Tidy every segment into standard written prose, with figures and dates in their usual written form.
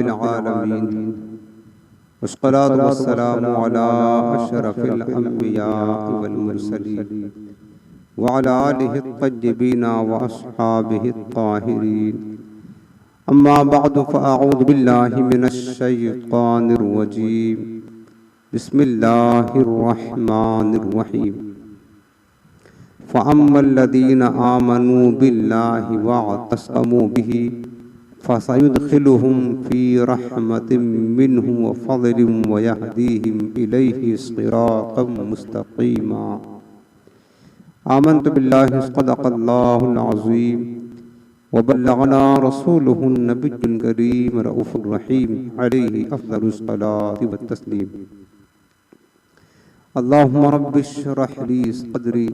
रब्बिल आलमीन वस्सलातु वस्सलामु अला अशरफिल अंबिया वल मुरसलीन व अला आलिहि त्तय्यिबीन व अस्हाबिहि त्ताहिरीन अम्मा बअदु फ़अऊज़ु बिल्लाहि मिनश शैतानिर रजीम बिस्मिल्लाहिर रहमानिर रहीम फ़अम्मल्लज़ीना आमनू बिल्लाहि वअतसमू बिही फ़सयुदखिलुहुम फ़ी रहमतिम मिन्हु व फ़ज़लिम व यहदीहिम इलैहि सिरातम मुस्तक़ीमा। आमन्तु बिल्लाहि सदक़ल्लाहुल अज़ीम व बल्लगना रसूलुहुन नबियुल करीम रऊफ़ुर रहीम अलैहि अफ़ज़लुस सलाति व तस्लीम। अल्लाहुम्मा रब्बिश्रह ली सदरी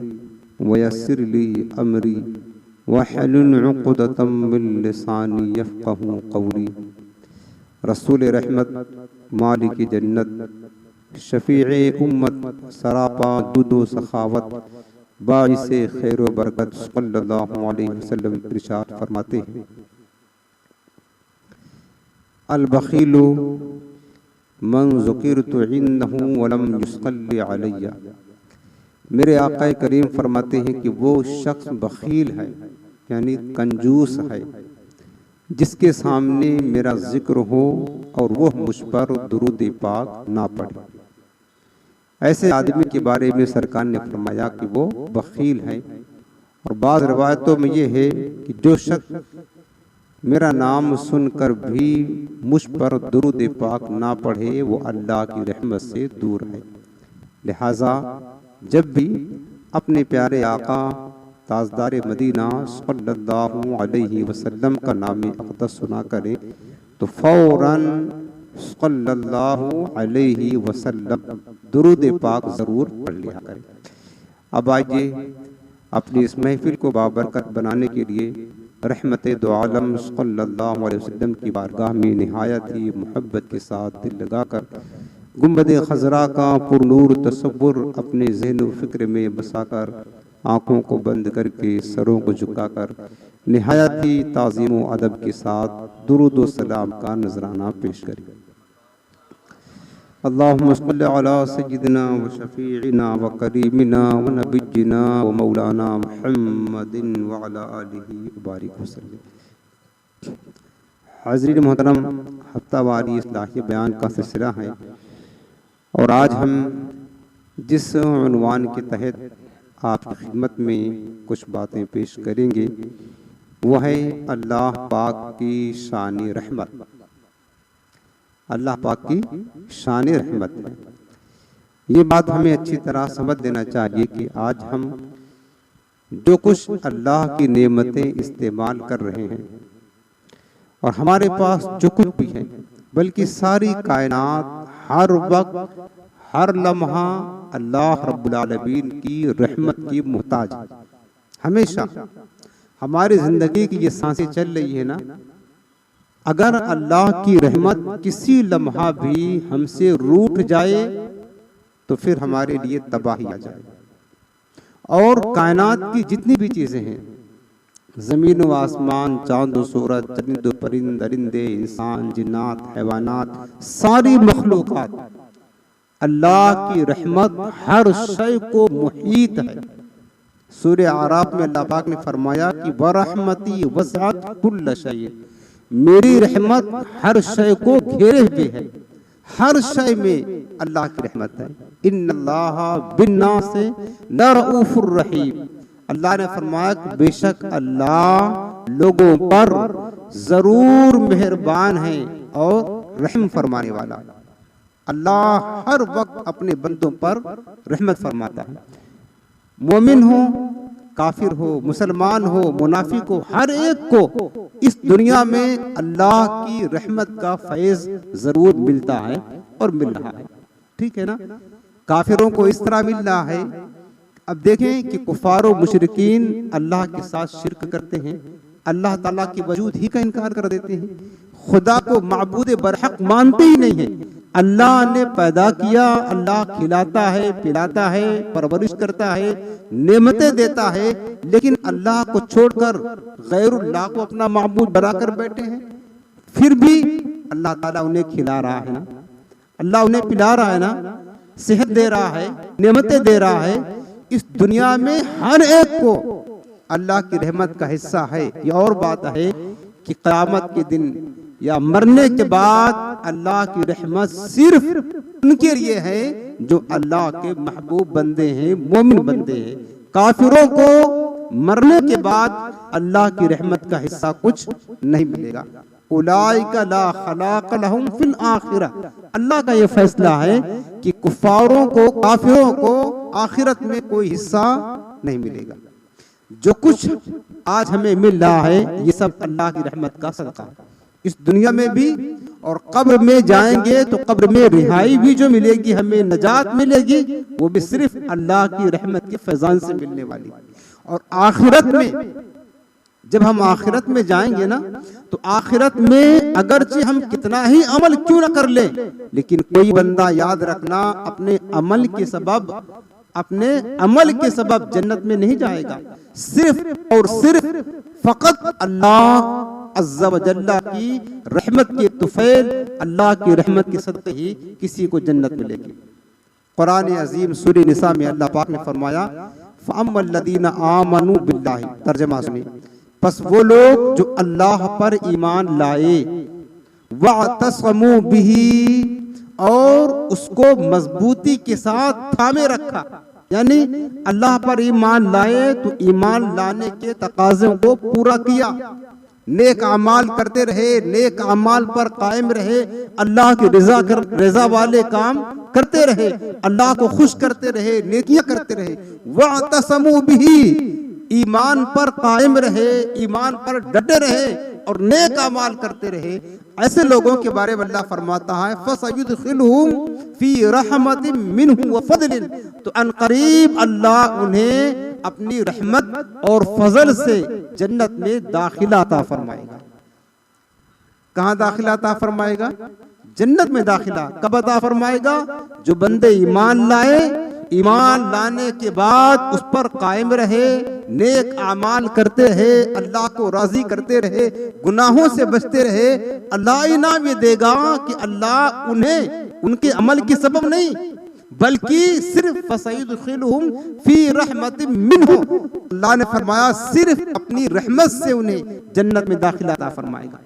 व यस्सिर ली अमरी वहलुल उक़दतम मिन लिसानी यफ़क़हू क़ौली। रसूल रहमत, मालिक जन्नत, शफ़ीए उम्मत, सरापा जुदो सखावत, बाइसे खैर व बरकत सल्लल्लाहु अलैहि वसल्लम इरशाद फरमाते हैं, अल बख़ीलु मन ज़ुकिरतु इंदहु व लम युसल्लि अलैया। मेरे आक़ा करीम फरमाते हैं कि वो शख्स बख़ील है यानी कंजूस है जिसके सामने मेरा जिक्र हो और वह मुझ पर दुरूद पाक ना पढ़े। ऐसे आदमी के बारे में सरकार ने फरमाया कि वो बख़ील है। और बाज़ रिवायतों में ये है कि जो शख्स मेरा नाम सुनकर भी मुझ पर दुरूद पाक ना पढ़े वो अल्लाह की रहमत से दूर है। लिहाजा जब भी अपने प्यारे आका ताजदार मदीना सल्लल्लाहु अलैहि वसल्लम का नाम अक़दस सुना करें तो फ़ौरन सल्लल्लाहु अलैहि वसल्लम दुरूद पाक ज़रूर पढ़ लिया करें। अब आइए अपनी इस महफिल को बाबरकत बनाने के लिए रहमत दो आलम सल्लल्लाहु अलैहि वसल्लम की बारगाह में निहायत ही मोहब्बत के साथ दिल लगाकर गुंबद खजरा का पुरनूर तसव्वुर अपने ज़हन व फ़िक्र में बसाकर आँखों को बंद करके सरों को झुकाकर निहायत ही ताज़ीम व अदब के साथ दुरूद व सलाम का नजराना पेश करें। अल्लाहुम्मा सल्लि अला सय्यिदिना व शफ़ीइना व करीमिना व नबिय्यिना व मौलाना मुहम्मदिन व अला आलिहि व बारिक वसल्लम। हाज़रीन मोहतरम, हफ्तावारी इस्लाही बयान का सिलसिला है और आज हम जिस उन्वान के तहत आपकी खिदमत में कुछ बातें पेश करेंगे वो है अल्लाह पाक की शान रहमत। अल्लाह पाक की शान रहमत है। ये बात हमें अच्छी तरह समझ लेना चाहिए कि आज हम जो कुछ अल्लाह की नेमतें इस्तेमाल कर रहे हैं और हमारे पास जो कुछ भी है, बल्कि सारी कायनात हर वक्त हर लम्हा अल्लाह रब्बुल आलमीन की रहमत की मोहताज है। हमेशा हमारी जिंदगी की ये सांसें चल रही है ना, अगर अल्लाह की रहमत किसी लम्हा भी हमसे रूठ जाए तो फिर हमारे लिए तबाही आ जाए। और कायनात की जितनी भी चीजें हैं, जमीन व आसमान, चांद व सूरज, चरिंद परिंद, दरिंदे, इंसान, जिन्नात, हैवानात, सारी मखलूकात, अल्लाह की रहमत हर शय को मुहीत है। सूरह आराफ में अल्लाह पाक ने फरमाया कि वरहमती वसअत कुल्ल शय, मेरी रहमत हर शय को घेरे हुए है। हर शय में अल्लाह की रहमत है। इन्नल्लाह बिन्नास लरऊफुर रहीम। अल्लाह ने फरमाया कि बेशक अल्लाह लोगों पर जरूर मेहरबान है और रहम फरमाने वाला। अल्लाह हर वक्त अपने बंदों पर रहमत फरमाता है। मोमिन हो, काफिर हो, मुसलमान हो, मुनाफिक हो, हर एक को इस दुनिया में अल्लाह की रहमत का फैज़ जरूर मिलता है और मिल रहा है। ठीक है ना। काफिरों को इस तरह मिल रहा है। अब देखें कि कुफार व मुशरिकीन अल्लाह के साथ शिर्क करते हैं, अल्लाह ताला की वजूद ही का इनकार कर देते हैं, खुदा को माबूद बरहक मानते ही नहीं है। अल्लाह ने पैदा किया, अल्लाह खिलाता है, पिलाता है, परवरिश करता है, नेमतें देता है, लेकिन अल्लाह को छोड़कर गैरुल्लाह को अपना माबूद बनाकर बैठे हैं। फिर भी अल्लाह ताला उन्हें खिला रहा है ना, अल्लाह उन्हें पिला रहा है ना, सेहत दे रहा है, नेमतें दे रहा है। इस दुनिया में हर एक को अल्लाह की रहमत का हिस्सा है। ये और बात है कि क़यामत के दिन या मरने के बाद अल्लाह की रहमत सिर्फ उनके लिए है जो अल्लाह के महबूब बंदे हैं, मोमिन बंदे हैं। काफिरों को मरने के बाद अल्लाह की रहमत का हिस्सा कुछ नहीं मिलेगा। उलाइका ला खलाक लहुम फिल आखिरह, अल्लाह का ये फैसला है कि कुफारों को, काफिरों को आखिरत में कोई हिस्सा नहीं मिलेगा। जो कुछ आज हमें मिल रहा है ये सब अल्लाह की रहमत का सदका है। इस दुनिया में भी और कब्र में जाएंगे तो कब्र में रिहाई भी जो मिलेगी, हमें नजात मिलेगी, वो भी सिर्फ अल्लाह की रहमत के फैजान से मिलने वाली। और आखिरत में जब हम आखिरत में जाएंगे ना, तो आखिरत में अगरचे हम कितना ही अमल क्यों न कर ले, लेकिन कोई बंदा याद रखना अपने अमल के सबब जन्नत में नहीं जाएगा। सिर्फ और सिर्फ फकत अल्लाह अज़्ज़ा व जल्ला की रहमत के तुफैल, अल्लाह की रहमत के सदक़े ही किसी को जन्नत मिलेगी। कुरान अजीम सूरह निसा में अल्लाह पाक ने फरमाया फ़अम्मल लदीना आमनू बिल्लाहि, तर्जुमा सुनिए, बस वो लोग जो अल्लाह पर ईमान लाए, वअतसमू बिही, और उसको मजबूती के साथ थामे रखा, यानी अल्लाह पर ईमान लाए तो ईमान लाने के तकाज़ों को पूरा किया, नेक अमाल करते रहे, नेक अमाल पर कायम रहे, अल्लाह की रज़ा वाले काम करते रहे, अल्लाह को खुश करते रहे, नेकियां करते रहे। वअतसमू बिही, ईमान पर कायम रहे, ईमान पर डटे रहे और नेक अमाल करते रहे। ऐसे लोगों के बारे में अल्लाह फरमाता है फसयुदखिलहुम फी रहमतिन मिनहु व फज़लिन, तो अनकरीब अल्लाह उन्हें अपनी रहमत और फजल से जन्नत में दाखिला अता फरमाएगा। कहाँ दाखिला अता फरमाएगा? जन्नत में दाखिला कब अता फरमाएगा? जो बंदे ईमान लाए, ईमान लाने के बाद उस पर कायम रहे, नेक आमाल करते रहे, अल्लाह को राजी करते रहे, गुनाहों से बचते रहे। अल्लाह इनाम ये देगा कि अल्लाह उन्हें उनके अमल के सबब नहीं बल्कि सिर्फ फसयुदखिलहुम फी रहमतिन मिनहु, अल्लाह ने फरमाया सिर्फ अपनी रहमत से उन्हें जन्नत में दाखिला अता फरमाएगा,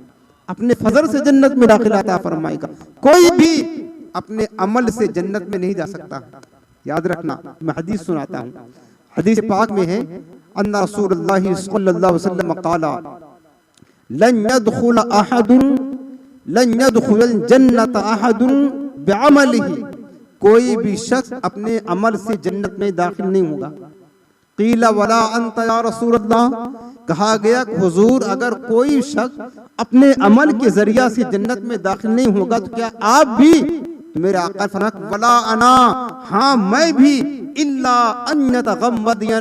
अपने फजल से जन्नत में दाखिला अता फरमाएगा। कोई भी अपने अमल से जन्नत में नहीं जा सकता। याद रखना, मैं हदीस सुनाता हूँ, हदीस पाक में है अन्ना रसूलुल्लाह सल्लल्लाहु अलैहि वसल्लम क़ाला लन यदखुल जन्नत अहदुन बिअमलिही, कोई भी शख्स अपने अमल से जन्नत में दाखिल नहीं होगा। क़ीला वला अंत या रसूलल्लाह, कहा गया हुजूर अगर कोई शख्स अपने अमल के जरिया से जन्नत में दाखिल नहीं होगा तो क्या आप भी? तो मेरे आका फरमाया वला अना, हाँ मैं भी, इल्ला अन यतगम्मदनी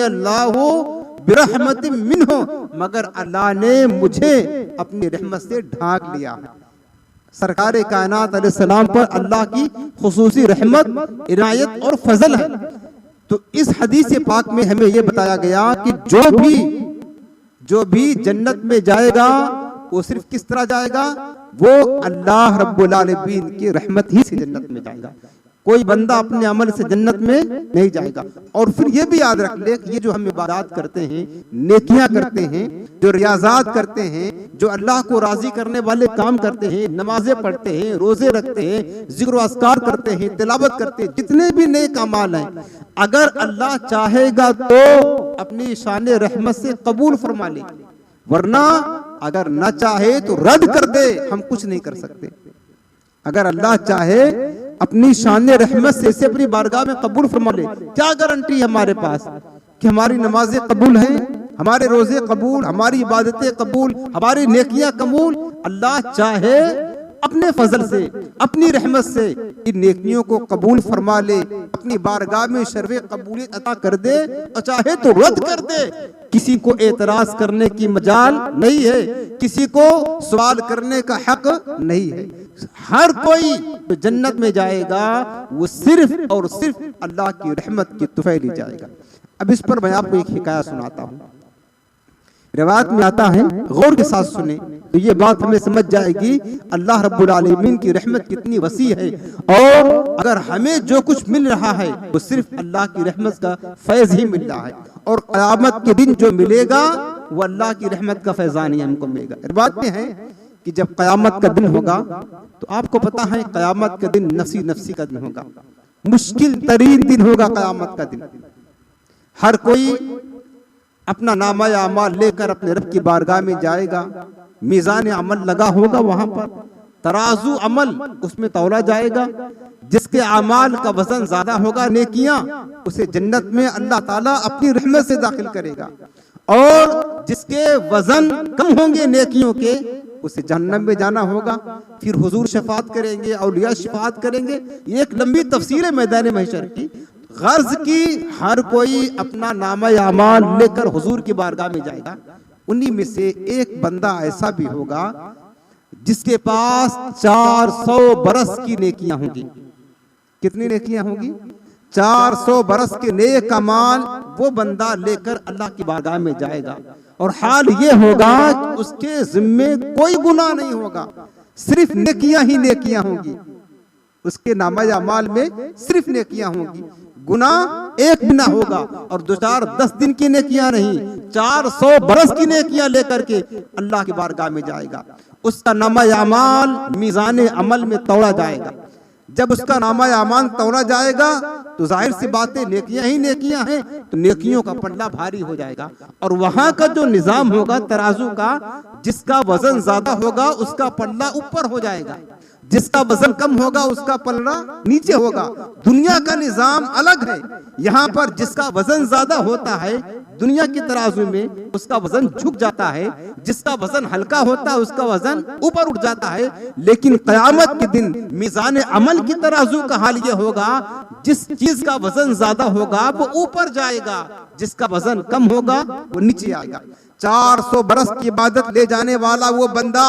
अल्लाहु बिरहमतिन मिन्हु, मगर अल्लाह ने मुझे अपनी रहमत से ढांक लिया। सरकारे कायनात अलैहिस्सलाम पर अल्लाह की खुसूसी रहमत, इनायत और फजल है। तो इस हदीस पाक में हमें यह बताया गया कि जो भी जन्नत में जाएगा वो सिर्फ किस तरह जाएगा? वो अल्लाह रब्बुल आलमीन की रहमत ही से जन्नत में जाएगा। कोई बंदा अपने अमल से जन्नत में नहीं जाएगा। और फिर ये भी याद रख ले, ये जो हम इबादत करते हैं, नेकियां करते हैं, जो रियाजात करते हैं, जो अल्लाह को राजी करने वाले काम करते हैं, नमाजें पढ़ते हैं, रोजे रखते हैं, जिक्र अस्कार करते हैं, तिलावत करते हैं, जितने भी नेक अमाल हैं, अगर अल्लाह चाहेगा तो अपनी शान रहमत से कबूल फरमा ले, वरना अगर न चाहे तो रद्द कर दे। हम कुछ नहीं कर सकते। अगर अल्लाह चाहे अपनी शान रहमत से इसे अपनी बारगाह में कबूल फरमा ले, क्या गारंटी है हमारे पास कि हमारी नमाजें कबूल हैं, हमारे रोजे कबूल, हमारी इबादतें कबूल, हमारी नेकियां कबूल? अल्लाह चाहे अपने फजल से, अपनी रहमत से इन नेकियों को कबूल फरमा ले, अपनी बारगाह में शर्फ़े कबूलियत अता कर दे, और चाहे तो रद्द कर दे। किसी को एतराज करने की मजाल नहीं है, किसी को सवाल करने का हक नहीं है। हर कोई जो जन्नत में जाएगा वो सिर्फ और सिर्फ अल्लाह की रहमत की तुफैल ही जाएगा। अब इस पर मैं आपको एक हिकाया सुनाता हूँ। रिवायत में आता है, गौर के साथ सुने। तो ये बात हमें समझ जाएगी अल्लाह रब्बुल आलमीन की रहमत कितनी वसी है, और अगर हमें जो कुछ मिल रहा है वो सिर्फ अल्लाह की रहमत का फैज ही मिल रहा है, और क़यामत के दिन जो मिलेगा वो अल्लाह की रहमत का फैजान ही हमको मिलेगा। बात में है कि जब क़यामत का दिन होगा तो आपको पता है क़यामत का दिन नफसी नफसी का दिन होगा, मुश्किल तरीन दिन होगा क़यामत का दिन। हर कोई अपना नामा या अमाल लेकर अपने रब की बारगाह में जाएगा, मीज़ान अमल लगा होगा, वहां पर तराजू अमल उसमें तौला जाएगा। जिसके अमाल का वजन ज्यादा होगा नेकियां, उसे जन्नत में अल्लाह ताला अपनी रहमत से दाखिल करेगा, और जिसके वजन कम होंगे नेकियों के उसे जहन्नम में जाना होगा। फिर हुजूर शफात करेंगे, औलिया शफात करेंगे। ये एक लंबी तफसील है मैदान महशर की। गर्ज की हर कोई अपना नामा या अमाल लेकर हुजूर की बारगाह में जाएगा। उन्हीं में से एक बंदा ऐसा भी होगा जिसके पास 400 बरस की नेकियां होंगी। कितनी नेकियां होंगी? 400 बरस के नेक अमाल वो बंदा लेकर अल्लाह की बारगाह में जाएगा, और हाल ये होगा कि उसके जिम्मे कोई गुनाह नहीं होगा, सिर्फ नेकियां ही नेकियां होंगी। उसके नामा या अमाल में सिर्फ नेकियां होंगी, गुनाह एक भी ना होगा। और 2-4-10 दिन की नेकियां नहीं, 400 बरस की नेकियां लेकर के अल्लाह की बारगाह में जाएगा। उसका नामा या अमाल मीज़ान अमल में तौला जाएगा। जब उसका नामा या अमाल तौला जाएगा तो जाहिर सी बात है नेकियां ही नेकियां हैं, तो नेकियों का पल्ला भारी हो जाएगा। और वहां का जो निजाम होगा तराजू का, जिसका वजन ज्यादा होगा उसका पल्ला ऊपर हो जाएगा, जिसका वजन कम होगा उसका पल्ला नीचे होगा। दुनिया का निजाम अलग है। यहाँ पर जिसका वजन ज्यादा होता है दुनिया की तराजू में उसका वजन झुक जाता है, जिसका वजन हल्का होता है उसका वजन ऊपर उठ जाता है। लेकिन क़यामत के दिन मीज़ान अमल की तराजू का हाल ये होगा, जिस चीज का वजन ज्यादा होगा वो ऊपर जाएगा, जिसका वजन कम होगा वो नीचे आएगा। 400 बरस की इबादत ले जाने वाला वो बंदा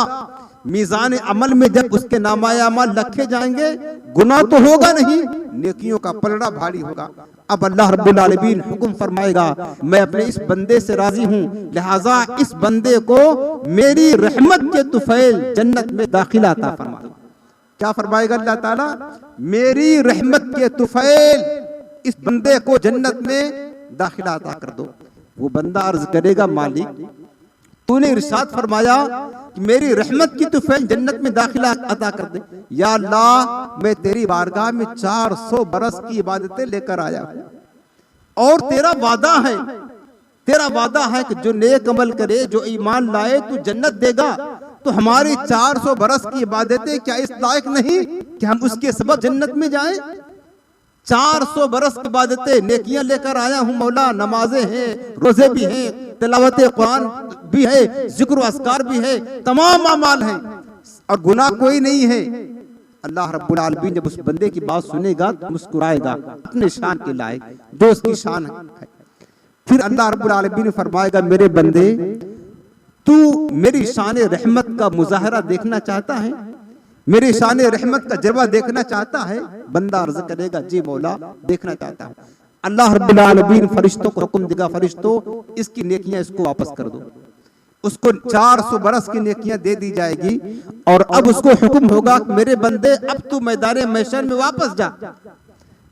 मीज़ान अमल में जब उसके नामाए अमल रखे जाएंगे, गुनाह तो होगा नहीं, नेकियों का पलड़ा भारी होगा। अब अल्लाह रब्बुल आलमीन हुक्म फरमाएगा, मैं अपने इस बंदे से राजी हूँ, लिहाजा इस बंदे को मेरी रहमत के तुफैल जन्नत में दाखिला अता फरमा। क्या फरमाएगा अल्लाह ताला? मेरी रहमत के तुफैल इस बंदे को जन्नत में दाखिला अता कर दो। वो बंदा अर्ज करेगा, मालिक तूने इरशाद फरमाया कि मेरी रहमत की तुफैल जन्नत में दाखिला अता कर दे। या अल्लाह, मैं तेरी बारगाह में 400 बरस की इबादतें लेकर आया हूं, और तेरा वादा है कि जो नेक अमल करे, जो ईमान लाए, तू जन्नत देगा। तो हमारी 400 बरस की इबादतें क्या इस लायक नहीं कि हम उसके सबब जन्नत में जाएं? 400 बरस की इबादतें नेकियां लेकर आया हूं मौला, नमाजें हैं, रोजे भी हैं, तिलावत कुरान भी है, जिक्र अस्कार भी है, तमाम अमाल हैं, और गुनाह कोई नहीं है। अल्लाह रब्बुल आलमीन जब उस बंदे की बात सुनेगा तो मुस्कुराएगा अपने शान के लायक, जो उसकी शान है। फिर अल्लाह रब्बुल आलमीन फरमाएगा, मेरे बंदे तू मेरी शान रहमत का मुजाहरा देखना चाहता है, मेरी शान रहमत का जलवा देखना चाहता है? बंदा अर्ज करेगा, जी मौला देखना चाहता हूँ। अल्लाह रब्बुल आलमीन फरिश्तों को हुक्म देगा, फरिश्तों इसकी नेकियां इसको वापस कर दो। उसको 400 बरस की नेकियां दे दी जाएगी, और अब उसको हुक्म होगा, मेरे बंदे अब तू मैदान महशर में वापस जा,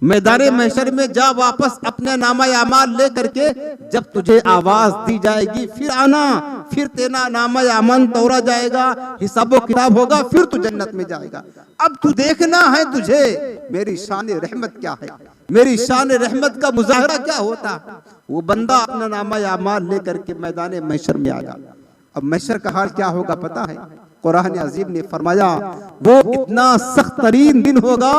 मैदान महशर में जा वापस अपने नामा अमाल ले करके। जब तुझे आवाज दी जाएगी फिर आना, फिर तेरा नामा अमल तोड़ा जाएगा, हिसाबो किताब होगा, फिर तू जन्नत में जाएगा। अब तू देखना है तुझे मेरी शान रहमत क्या है, मेरी शान रहमत का मुजाहरा क्या होता। वो बंदा अपना नामा अमाल ले करके मैदान महशर में आएगा। अब महशर का हाल क्या होगा पता है? कुरान अजीम ने फरमाया, वो इतना सख्त तरीन दिन होगा,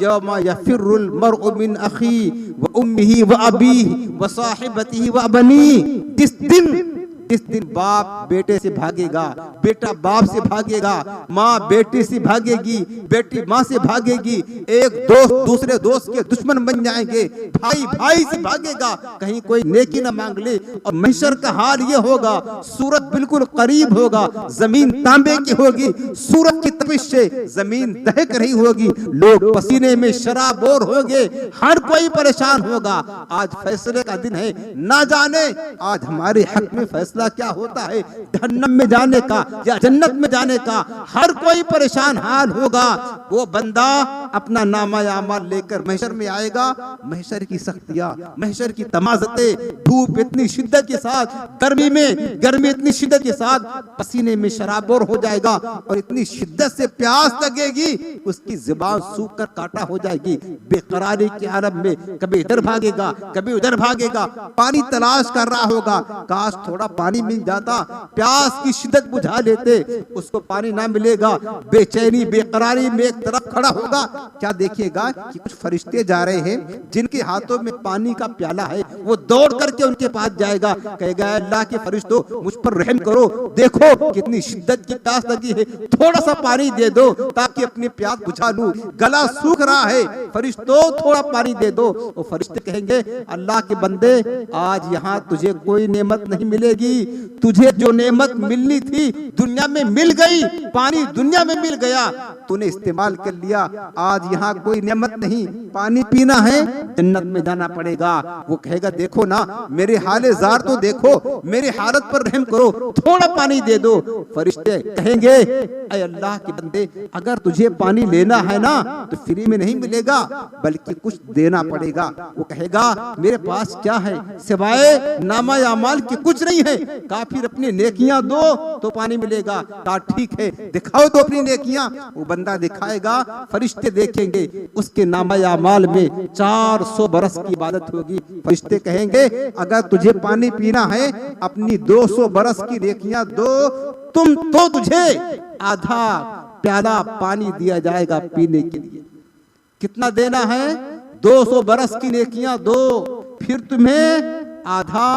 यौमा यफिरुल मर्उ मिन अखी व उम्मिही व अबीही व साहिबतिही व बनी। जिस दिन बाप बेटे से भागेगा, बेटा बाप से भागेगा, माँ बेटी से भागेगी, बेटी माँ से भागेगी, एक दोस्त दूसरे दोस्त के दुश्मन बन जाएंगे, भाई भाई से भागेगा, कहीं कोई नेकी न मांग ले। और महशर का हाल ये होगा, सूरत बिल्कुल करीब होगा, जमीन तांबे की होगी, सूरत की तपिश से जमीन दहक रही होगी, लोग पसीने में शराबोर होंगे, हर कोई परेशान होगा। आज फैसले का दिन है, ना जाने आज हमारे हक में फैसला फैसला क्या होता है जहन्नम में जाने का या जन्नत में जाने का, हर कोई परेशान हाल होगा। वो बंदा अपना नामा अमाल लेकर महशर में आएगा। महशर की सख्तियां, महशर की तमाज़तें, धूप इतनी शिद्दत के साथ, गर्मी इतनी शिद्दत के साथ, पसीने में शराबोर हो जाएगा और इतनी शिद्दत से प्यास लगेगी उसकी जुबान सूख कर काटा हो जाएगी। बेकरारी के आलम में कभी इधर भागेगा कभी उधर भागेगा, पानी तलाश कर रहा होगा, काश थोड़ा पानी मिल जाता, प्यास की शिद्दत बुझा लेते, उसको पानी ना मिलेगा, बेचैनी बेकरारी में एक तरफ खड़ा होगा। क्या देखिएगा कि कुछ फरिश्ते जा रहे हैं जिनके हाथों में पानी का प्याला है, वो दौड़ करके उनके पास जाएगा, कहेगा अल्लाह के फरिश्तों मुझ पर रहम करो, देखो कितनी शिद्दत की प्यास लगी है, थोड़ा सा पानी दे दो ताकि अपनी प्यास बुझा लूं, गला सूख रहा है, फरिश्तों थोड़ा पानी दे दो। वो फरिश्ते कहेंगे अल्लाह के बंदे आज यहाँ तुझे कोई नेमत नहीं मिलेगी, तुझे जो नेमत मिलनी थी दुनिया में मिल गई, पानी दुनिया में मिल गया, तूने इस्तेमाल कर लिया, आज यहाँ कोई नेमत नहीं, पानी पीना है जन्नत में जाना पड़ेगा। वो कहेगा देखो ना मेरे हाले जार तो देखो, मेरे हालत पर रहम करो, थोड़ा पानी दे दो। फरिश्ते कहेंगे ऐ अल्लाह के बंदे अगर तुझे पानी लेना है ना तो फ्री में नहीं मिलेगा बल्कि कुछ देना पड़ेगा। वो कहेगा मेरे पास क्या है सिवाय नामा अमाल के कुछ नहीं है, काफिर अपनी नेकियां दो तो पानी मिलेगा। कहा ठीक है दिखाओ तो अपनी नेकियां। वो बंदा दिखाएगा, फरिश्ते देखेंगे उसके नामा अमाल में 400 बरस की इबादत होगी। फरिश्ते कहेंगे अगर तुझे पानी पीना है अपनी 200 बरस की नेकियां दो, तुम तो तुझे आधा प्याला पानी दिया जाएगा पीने के लिए। कितना देना है? 200 बरस की नेकियां दो, फिर तुम्हें आधा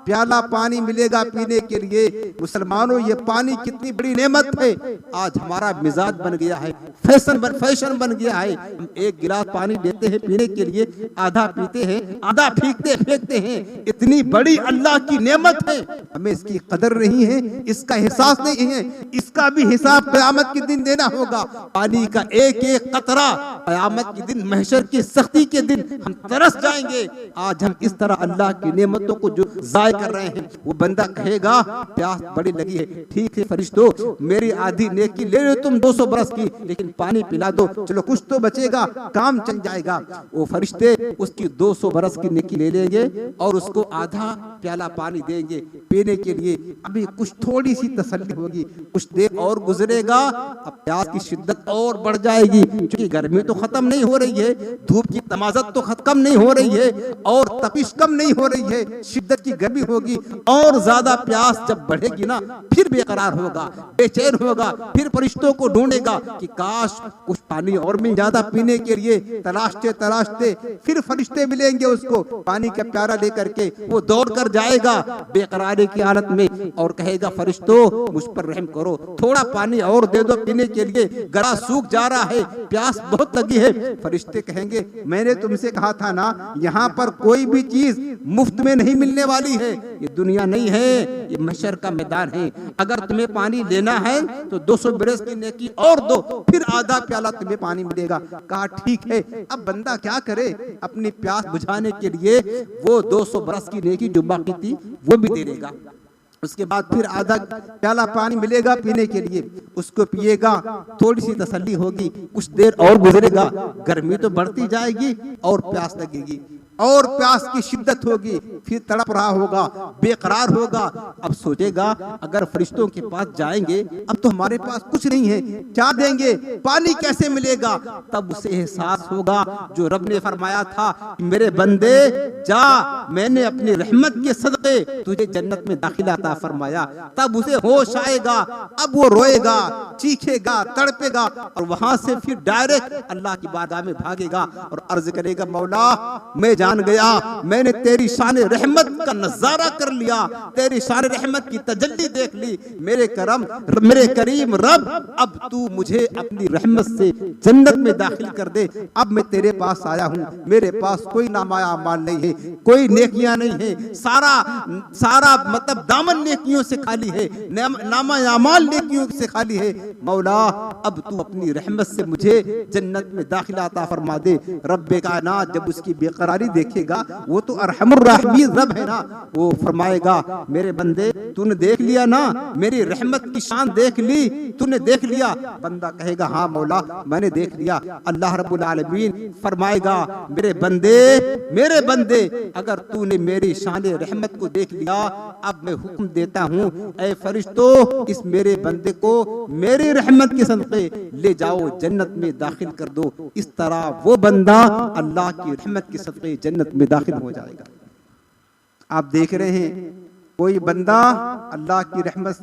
प्याला पानी मिलेगा पीने के लिए। मुसलमानों ये पानी कितनी बड़ी नेमत है। आज हमारा मिजाज बन गया है, फैशन बन गया है, हम एक गिलास पानी लेते हैं पीने के लिए, आधा पीते हैं आधा फेंकते हैं। इतनी बड़ी अल्लाह की नेमत है, हमें इसकी कदर नहीं है, इसका एहसास नहीं है, इसका भी हिसाब क़यामत के दिन देना होगा। पानी का एक एक कतरा क़यामत के दिन, महशर की सख्ती के दिन हम तरस जाएंगे। आज हम इस तरह अल्लाह की नेमतों को जो कर रहे हैं। वो बंदा कहेगा प्यास बड़ी लगी है, ठीक है फरिश्तों मेरी आधी नेकी ले लो तुम 200 बरस की, लेकिन पानी पिला दो, चलो कुछ तो बचेगा, काम चल जाएगा। वो फरिश्ते उसकी 200 बरस की नेकी ले लेंगे और उसको आधा प्याला पानी देंगे पीने के लिए। अभी कुछ थोड़ी सी तसल्ली होगी, कुछ देर और गुजरेगा, अब प्यास की शिद्दत और बढ़ जाएगी, क्योंकि गर्मी तो खत्म नहीं हो रही है, धूप की तमाज़त तो खत्म नहीं हो रही है और तपिश कम नहीं हो रही है, शिद्दत की गर्मी होगी और ज्यादा प्यास जब बढ़ेगी ना फिर बेकरार होगा, बेचैन होगा, फिर फरिश्तों को ढूंढेगा कि काश कुछ पानी और मिल जाता पीने के लिए। तलाशते फिर फरिश्ते मिलेंगे उसको पानी का प्याला लेकर के, वो दौड़ कर जाएगा बेकरारी की हालत में और कहेगा फरिश्तों मुझ पर रहम करो, थोड़ा पानी और दे दो पीने के लिए, गला सूख जा रहा है, प्यास बहुत लगी है। फरिश्ते कहेंगे मैंने तुमसे कहा था ना यहाँ पर कोई भी चीज मुफ्त में नहीं मिलने वाली है, ये दुनिया नहीं है, ये महशर का मैदान है। अगर तुम्हें पानी लेना है तो 200 बरस की नेकी और दो, फिर आधा प्याला तुम्हें पानी मिलेगा। कहा ठीक है। अब बंदा क्या करे, अपनी प्यास बुझाने के लिए वो 200 बरस की नेकी जो बाकी थी वो भी दे देगा। उसके बाद फिर आधा प्याला पानी मिलेगा पीने के लिए, उसको पिएगा, थोड़ी सी तसल्ली होगी, कुछ देर और गुजरेगा, गर्मी तो बढ़ती जाएगी और प्यास लगेगी और प्यास की शिद्दत होगी, फिर तड़प रहा होगा, बेकरार होगा। अब सोचेगा अगर फरिश्तों के पास जाएंगे अब तो हमारे पास कुछ नहीं है, क्या देंगे, पानी कैसे मिलेगा। तब उसे एहसास होगा जो रब ने फरमाया था मेरे बंदे जा, मैंने अपनी रहमत के सदक़े तुझे जन्नत में दाखिला अता फरमाया। तब उसे होश आएगा, अब वो रोएगा, चीखेगा, तड़पेगा और वहां से फिर डायरेक्ट अल्लाह की बारगाह में भागेगा और अर्ज करेगा मौला मैं जान गया, मैंने तेरी शान रहमत का नजारा कर लिया, तेरी शान रहमत की तजल्ली देख ली, मेरे करीम रब अब तू मुझे अपनी रहमत से जन्नत में दाखिल कर दे। अब मैं तेरे पास आया हूँ, मेरे पास कोई नामाया अमाल नहीं है, कोई नेकियां नहीं है, सारा मतलब दामन नेकियों से खाली है, नामाया अमाल नेकियों से खाली है। मौला अब तू अपनी रहमत से मुझे जन्नत में दाखिला अता फरमा दे। रब्बे कायनात जब उसकी बेकरारी देखेगा, वो तो अरहमुर राहिमीन रब है ना। वो फरमाएगा मेरे बंदे तूने देख लिया ना, मेरी रहमत की शान देख ली, तूने देख लिया। बंदा कहेगा हाँ मौला मैंने देख लिया। अल्लाह रब्बुल आलमीन फरमाएगा मेरे बंदे अगर तूने मेरी शान रहमत को देख लिया, अब मैं हुक्म देता हूँ ऐ फरिश्तों इस मेरे बंदे को मेरी रहमत के सदक़े ले जाओ जन्नत में दाखिल कर दो। इस तरह वो बंदा अल्लाह की रहमत के सदक़े जन्नत में दाखिल हो जाएगा। आप देख रहे हैं कोई बंदा अल्लाह की रहमत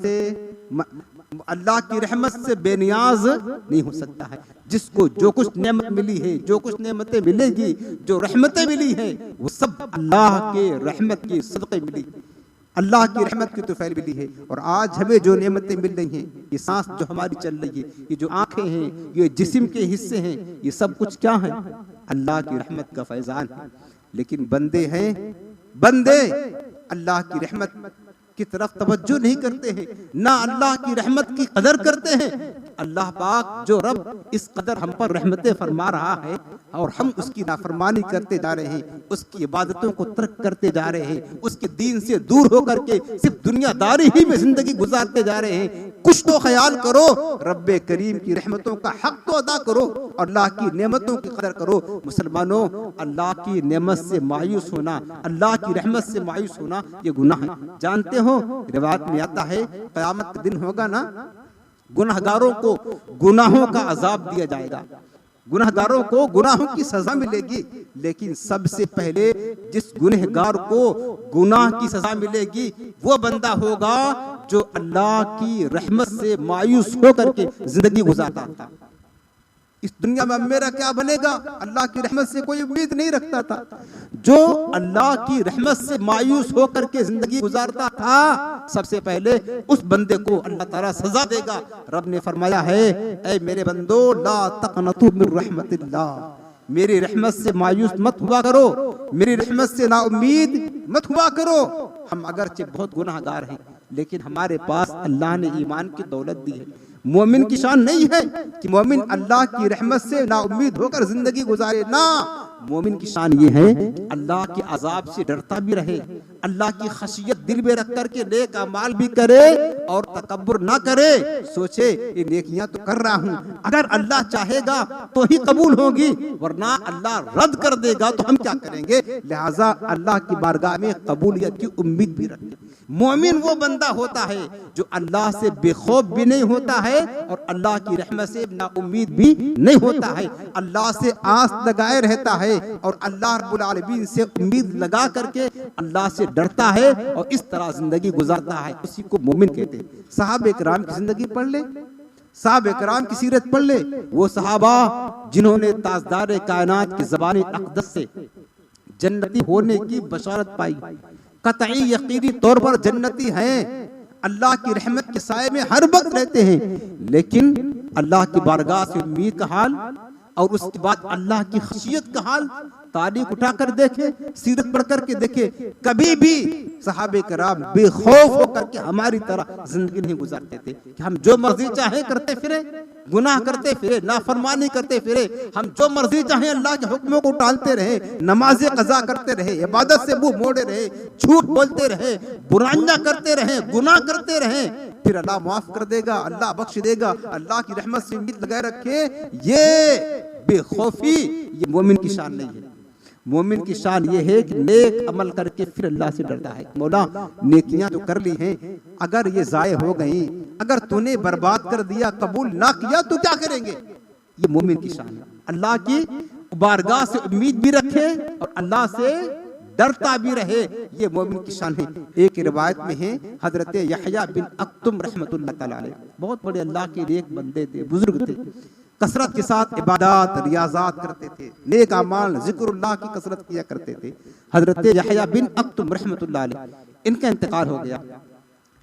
से बेनियाज नहीं हो सकता है। जिसको जो कुछ नेमत मिली है, जो कुछ नेमतें मिलेगी, जो रहमतें मिली हैं, वो सब अल्लाह के रहमत के सदक़े मिली, अल्लाह की रहमत की तौफीक मिली है। और आज हमें जो नेमतें मिल रही हैं, ये सांस जो हमारी चल रही है, ये जो आंखें हैं, ये जिस्म के हिस्से हैं, ये सब कुछ क्या है? अल्लाह की रहमत का फैजान है। लेकिन बंदे अल्लाह की रहमत की तरफ तवज्जो नहीं करते हैं, ना अल्लाह की रहमत की कदर करते हैं। अल्लाह पाक जो रब इस कदर हम पर रहमतें फरमा रहा है और हम उसकी नाफरमानी करते जा रहे हैं, उसकी इबादतों को तर्क करते जा रहे हैं, उसके दीन से दूर होकर के सिर्फ दुनियादारी ही में जिंदगी गुजारते जा रहे हैं। कुछ तो ख्याल करो, रब्बे करीम की रहमतों का हक तो अदा करो, अल्लाह की नेमतों की कदर करो। मुसलमानों, अल्लाह की नेमत से मायूस होना, अल्लाह की रहमत से मायूस होना ये गुनाह है। जानते हो रिवायत में आता है क़यामत का दिन होगा ना, गुनाहगारों को गुनाहों का अजाब दिया जाएगा, गुनाहगारों को गुनाहों की सजा मिलेगी। लेकिन सबसे पहले जिस गुनहगार को गुनाह की सजा मिलेगी वो बंदा होगा जो अल्लाह की रहमत से मायूस होकर के जिंदगी गुजारता था। इस दुनिया में मेरा क्या बनेगा, अल्लाह की रहमत से कोई उम्मीद नहीं रखता था। जो अल्लाह की रहमत से मायूस होकर के जिंदगी गुजारता था, सबसे पहले उस बंदे को अल्लाह ताला सजा देगा। रब ने फरमाया है ऐ मेरे बंदो ला तक़नतू मिन रहमतिल्लाह, मेरी रहमत से मायूस मत हुआ करो, मेरी रहमत से ना उम्मीद मत हुआ करो। हम अगरचे बहुत गुनाहगार हैं, लेकिन हमारे पास अल्लाह ने ईमान की दौलत दी है। मोमिन की शान नहीं है कि मोमिन अल्लाह की रहमत से ना उम्मीद होकर जिंदगी गुजारे, ना। मोमिन की शान ये है अल्लाह के अजाब से डरता भी रहे, अल्लाह की खशियत दिल में रख कर के नेक अमाल भी करे और तकब्बुर ना करे। सोचे ये नेकियां तो कर रहा हूँ, अगर अल्लाह चाहेगा तो ही कबूल होगी, वरना अल्लाह रद्द कर देगा तो हम क्या करेंगे। लिहाजा अल्लाह की बारगाह में कबूलियत की उम्मीद भी रखें। मोमिन वो बंदा होता है जो अल्लाह से बेखौफ भी नहीं होता है और अल्लाह की रहमत से ना उम्मीद भी नहीं होता है, अल्लाह से आस लगाए रहता है और अल्लाह रब्बुल आलमीन से उम्मीद लगा करके अल्लाह से डरता है और इस तरह जिंदगी गुजारता है। उसी को मोमिन कहते हैं। सहाबा किराम की जिंदगी पढ़ ले, सहाबा किराम की सीरत पढ़ ले। वो सहाबा जिन्होंने ताजदार कायनात की ज़बान अक़दस से जन्नती होने की बशारत पाई, कतई यकीनी तौर पर जन्नती हैं, अल्लाह की रहमत के साए में हर वक्त रहते हैं। लेकिन अल्लाह की बारगाह से उम्मीद का हाल और उसके बाद अल्लाह की खशियत का हाल तारीख उठाकर देखे, सीरत पढ़ करके देखे। कभी भी सहाबे कराम बेखौफ होकर के हमारी तरह जिंदगी नहीं गुजारते थे कि हम जो मर्जी चाहे करते फिरे, गुनाह करते फिरे, नाफरमानी करते फिरे, हम जो मर्जी चाहे अल्लाह के हुक्मों को टालते रहे, नमाजें कज़ा करते रहे, इबादत से मुंह मोड़े रहे, झूठ बोलते रहे, बुराइयां करते रहे, गुनाह करते रहे। फिर अल्लाह माफ कर देगा, अल्लाह बख्श देगा। अल्लाह की रहमत से उम्मीद लगाए रखे, ये बेखौफी ये मोमिन की शान नहीं है। मोमिन की शान ये है कि नेक अमल करके फिर अल्लाह से डरता है। मौला नेकियां तो कर ली हैं, अगर ये जाये हो गई, अगर तूने बर्बाद कर दिया, कबूल ना किया तो क्या करेंगे। ये मोमिन की शान है। अल्लाह की बारगाह से उम्मीद भी रखे और अल्लाह से डरता भी रहे, ये मोमिन की शान है। एक रिवायत में है हजरत यहया बिन अक्तुम रहमतुल्लाह तआला अलैह, बहुत बड़े अल्लाह के नेक बंदे थे, बुजुर्ग थे, कसरत के साथ इबादत रियाजात करते थे, नेक अमाल जिक्रुल्लाह की कसरत किया करते थे। हजरत यहया बिन अक्तुम रहमतुल्लाह अलैह, इनका इंतकाल हो गया।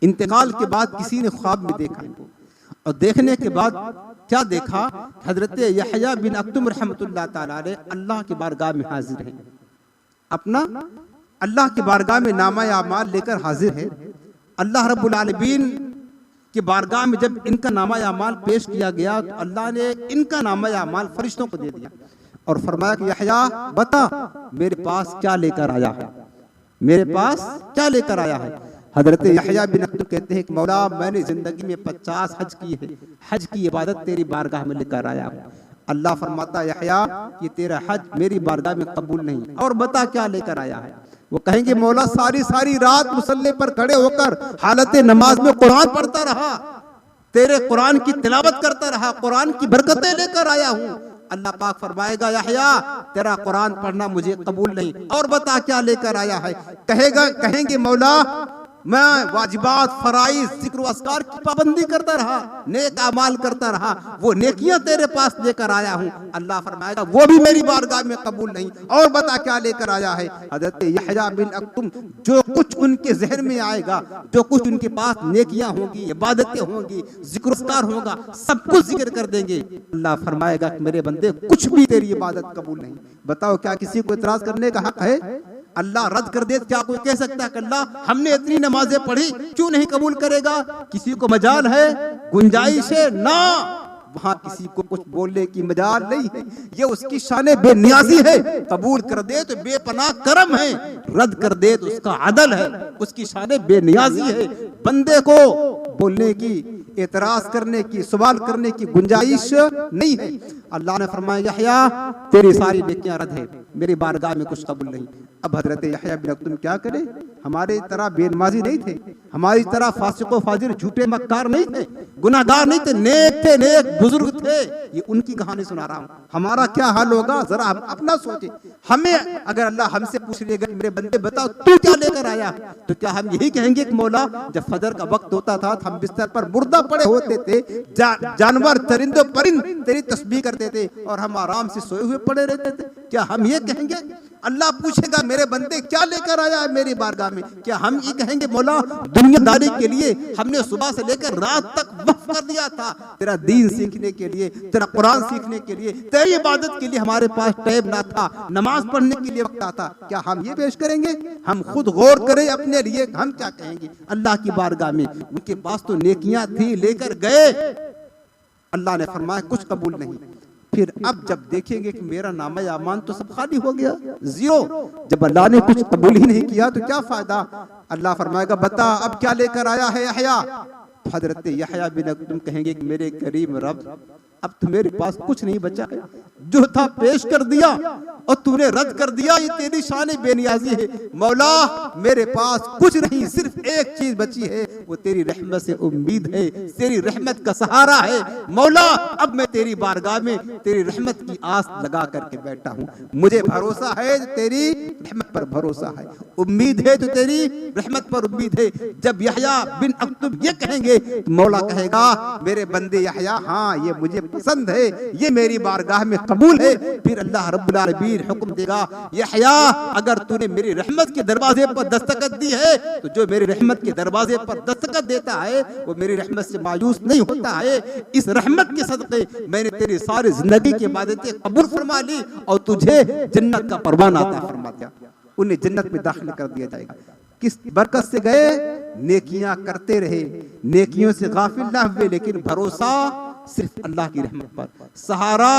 इंतकाल के बाद किसी ने ख्वाब में देखा इनको, और देखने के बाद क्या देखा, हजरत यहया बिन अक्तुम रहमतुल्लाह तआला अलैह अल्लाह की बारगाह में हाजिर हैं, अपना अल्लाह की बारगाह में नामा अमाल लेकर हाजिर है। अल्लाह रब्बुल आलमीन की बारगाह में जब इनका नामा अमाल पेश किया गया तो अल्लाह ने इनका नामा अमाल फरिश्तों को दे दिया। और फरमाया कि यहया बता मेरे पास क्या लेकर आया है, मेरे पास क्या लेकर आया है। हजरत यहया बिन अख्तम कहते हैं कि मौला मैंने जिंदगी में 50 हज किए हैं, हज की इबादत तेरी बारगाह में लेकर आया हूँ। अल्लाह फरमाता है यहया ये तेरा हज मेरी बारगाह में कबूल नहीं, और बता क्या लेकर आया है। वो कहेंगे मौला सारी सारी रात मुसल्ले पर खड़े होकर हालत नमाज में कुरान पढ़ता रहा, तेरे कुरान की तिलावत करता रहा, कुरान की बरकतें लेकर आया हूँ। अल्लाह पाक फरमाएगा यहया तेरा कुरान पढ़ना मुझे कबूल नहीं, और बता क्या लेकर आया है। कहेंगे मौला मैं वाजिबात फराइज जिक्र अस्कार की पाबंदी करता रहा, नेक अमाल करता रहा, वो नेकियां तेरे पास लेकर आया हूँ। अल्लाह फरमाएगा वो भी मेरी बारगाह में कबूल नहीं, और बता क्या लेकर आया है। हजरत यहया बिन अख्तम जो कुछ उनके जहन में आएगा, जो कुछ उनके पास नेकियां होंगी, इबादतें होंगी, जिक्र अस्कार होगा, सब कुछ जिक्र कर देंगे। अल्लाह फरमाएगा मेरे बंदे कुछ भी तेरी इबादत कबूल नहीं। बताओ क्या किसी को इतराज करने का हक है? अल्लाह रद्द कर दे, क्या कोई कह सकता है कि अल्लाह हमने इतनी नमाजें पढ़ी क्यों नहीं कबूल करेगा? किसी को मजाल है, गुंजाइश है ना, वहां किसी को कुछ बोलने की मजाल नहीं है। ये उसकी शान बेनियाजी है, कबूल कर दे तो बेपनाह करम है, रद्द कर दे तो उसका अदल है, उसकी शान बेनियाजी है। बंदे को बोलने की, एतराज करने की, सवाल करने की गुंजाइश नहीं है। अल्लाह ने फरमाया यहया तेरी सारी नेकियां रद्द है, मेरी बारगाह में कुछ कबूल नहीं। अब हजरत यहया बिन अख्तम क्या करे? हमारे तरह बेनमाजी नहीं थे, हमारी तरह फासिको फाजिर झूठे मक्कार नहीं थे, गुनाहगार नहीं थे, नेक थे, नेक बुजुर्ग थे। ये उनकी कहानी सुना रहा हूँ। हमारा क्या हाल होगा जरा हम अपना सोचे। हमें अगर अल्लाह हमसे पूछ लेगा मेरे बंदे बताओ तू क्या लेकर आया, तो क्या हम यही कहेंगे कि मौला जब फजर का वक्त होता था हम बिस्तर पर मुर्दा पड़े होते थे, जानवर चरिंदो परिंद तेरी तस्बीह करते थे और हम आराम से सोए हुए पड़े रहते थे? क्या हम ये कहेंगे? अल्लाह पूछेगा मेरे बंदे क्या लेकर आया है मेरी बारगाह में, क्या हम ये कहेंगे मौला दुनियादारी के लिए हमने सुबह से लेकर रात तक वक्फ कर दिया था, तेरा दीन सीखने के लिए, तेरा कुरान सीखने के लिए, तेरी इबादत के लिए हमारे पास टाइम ना था, नमाज पढ़ने के लिए वक्त आता? क्या हम ये पेश करेंगे? हम खुद गौर करें अपने लिए, हम क्या कहेंगे अल्लाह की बारगाह में। उनके पास तो नेकियां थी, लेकर गए, अल्लाह ने फरमाया कुछ कबूल नहीं। फिर अब जब देखेंगे कि मेरा नामा आमान तो सब खाली हो गया, जीरो, जब अल्लाह ने कुछ कबूल ही नहीं किया तो क्या फायदा? अल्लाह फरमाएगा बता अब क्या लेकर आया है यहया। हजरत यहया बिन अख्तम कहेंगे कि मेरे करीम रब अब तो मेरे पास कुछ नहीं बचा है, जो था पेश कर दिया और तूने रद्द कर दिया, ये तेरी शान बेनियाजी है। मौला मेरे पास कुछ नहीं, सिर्फ एक चीज बची है, वो तेरी रहमत से उम्मीद है, तेरी रहमत का सहारा है। मौला अब मैं तेरी बारगाह में तेरी रहमत की आस लगा करके बैठा हूँ, मुझे भरोसा है तेरी रहमत पर भरोसा है, उम्मीद है तो तेरी रहमत पर उम्मीद है। जब यहया बिन अख्तम ये कहेंगे तो मौला कहेगा मेरे बंदे यहया हाँ ये मुझे पसंद है, ये मेरी बारगाह में कबूल है। फिर अल्लाह रब्बुल आलमीन हुक्म देगा यहया अगर तूने मेरी रहमत के दरवाजे पर दस्तखत दी है तो जो मेरी रहमत के दरवाजे पर दस्तखत देता है वो मेरी रहमत से मायूस नहीं होता है। इस रहमत के सदक़े मैंने तेरी सारी जिंदगी की इबादतें कबूल फरमा ली और तुझे जन्नत का परवाना अता फरमा दिया, उन्हें जन्नत में दाखिल कर दिया जाएगा। किस बरकत से गए? नेकियां करते रहे, नेकियों से गाफिल ना हुए, लेकिन भरोसा सिर्फ अल्लाह की रहमत पर, सहारा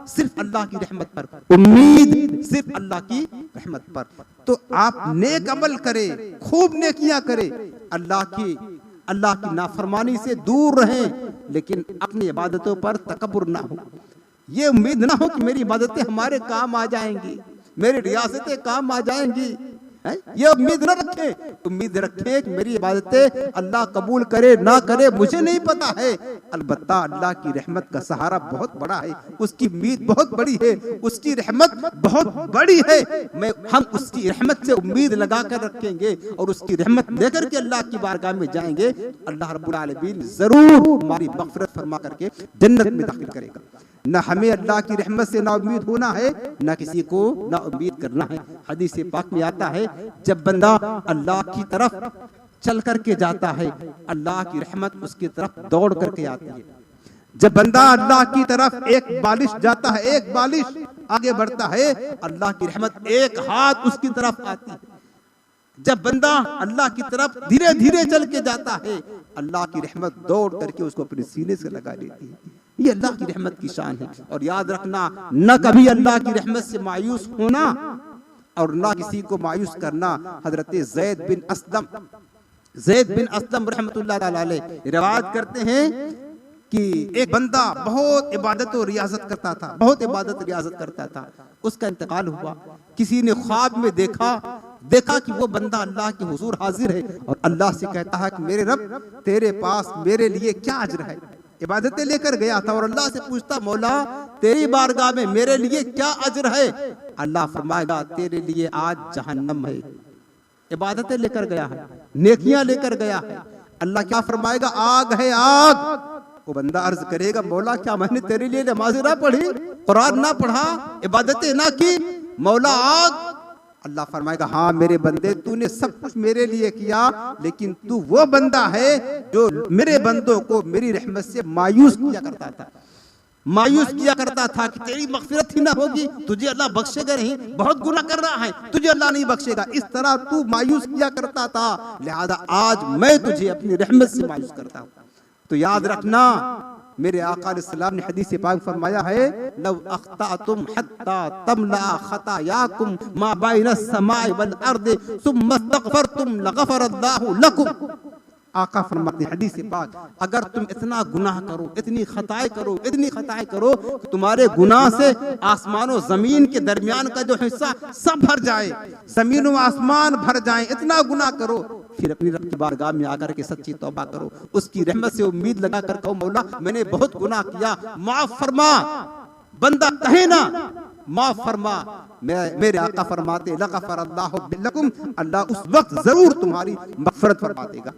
सिर्फ अल्लाह की रहमत पर, उम्मीद सिर्फ अल्लाह की रहमत पर। तो आप नेक अमल करें, खूब नेकियां करें, अल्लाह की नाफरमानी से दूर रहें, लेकिन अपनी इबादतों पर तकब्बुर ना हो। ये उम्मीद ना हो कि मेरी इबादतें हमारे काम आ जाएंगी, मेरी रियासतें काम आ जाएंगी, ये उम्मीद न रखें। उम्मीद रखें कि मेरी इबादतें अल्लाह कबूल करे ना करे मुझे नहीं पता है, अलबत्ता अल्लाह की रहमत का सहारा बहुत बड़ा है, उसकी उम्मीद बहुत बड़ी है, उसकी रहमत बहुत बड़ी है। हम उसकी रहमत से उम्मीद लगा कर रखेंगे और उसकी रहमत लेकर के अल्लाह की बारगाह में जाएंगे, अल्लाह रब्बुल आलमीन जरूर हमारी मग़फ़िरत फरमा करके जन्नत में दाखिल करेगा। न हमें अल्लाह की रहमत से ना उम्मीद होना है, न किसी को ना उम्मीद करना है। हदीस पाक में आता है जब बंदा अल्लाह की तरफ चल करके जाता है अल्लाह की रहमत उसकी तरफ दौड़ करके आती है। जब बंदा अल्लाह की तरफ एक बालिश जाता है, एक बालिश आगे बढ़ता है, अल्लाह की रहमत एक हाथ उसकी तरफ आती है। जब बंदा अल्लाह की तरफ धीरे धीरे चल के जाता है अल्लाह की रहमत दौड़ करके उसको अपने सीने से लगा लेती है। ये अल्लाह की रहमत की शान है। और याद रखना, न कभी अल्लाह की रहमत से मायूस होना और ना किसी को मायूस करना। हजरत ज़ैद बिन अस्लम रहमतुल्लाह ताला अलैह रिवायत करते हैं कि एक बंदा बहुत इबादत और रियाजत करता था, बहुत इबादत रियाजत करता था। उसका इंतकाल हुआ। किसी ने ख्वाब में देखा कि वो बंदा अल्लाह के हुजूर हाजिर है और अल्लाह से कहता है कि मेरे रब, तेरे पास मेरे लिए क्या अजर है। इबादतें लेकर गया था और अल्लाह से पूछता, मौला तेरी बारगाह में मेरे लिए क्या अजर है। अल्लाह फरमाएगा, तेरे लिए आज जहन्नम है। इबादतें लेकर गया है, नेकियां लेकर गया है। अल्लाह क्या फरमाएगा, आग है आग। वो बंदा अर्ज करेगा, मौला क्या मैंने तेरे लिए नमाज ना पढ़ी, कुरान ना पढ़ा, इबादतें ना की, मौला आग। अल्लाह फरमाएगा, हाँ मेरे बंदे, तूने सब कुछ मेरे लिए किया, लेकिन तू वो बंदा है जो मेरे बंदों को मेरी रहमत से मायूस किया करता था। मायूस किया करता था कि तेरी मगफिरत ही ना होगी, तुझे अल्लाह बख्शेगा नहीं, बहुत गुनाह कर रहा है, तुझे अल्लाह नहीं बख्शेगा। इस तरह तू मायूस किया करता था, लिहाजा आज मैं तुझे अपनी रहमत से मायूस करता हूँ। तो याद रखना, मेरे आका अलैहिस्सलाम ने हदीस पाक फरमाया है, लव अख्तातुम हत्ता तमला खतायाकुम मा बैन समाई वल अर्द सुम्मा इस्तगफरतुम लगफरल्लाहु लकुम। आका फरमाते हैं हदीस पाक, अगर तुम इतना गुनाह करो, इतनी खताएं करो कि तुम्हारे गुनाह से आसमान और जमीन के दरमियान का जो हिस्सा सब भर जाए, जमीन और आसमान भर जाए, इतना गुनाह करो, फिर अपनी रब की बारगाह में आकर के सच्ची तौबा करो, उसकी रहमत से उम्मीद लगा कर कहो, मौला मैंने बहुत गुनाह किया, माफ फरमा। बंदा कहे ना, माफ फरमा। मेरे आका फरमाते, लगफरल्लाहु बिलकुम, अल्लाह उस वक्त जरूर तुम्हारी मगफिरत फरमा देगा,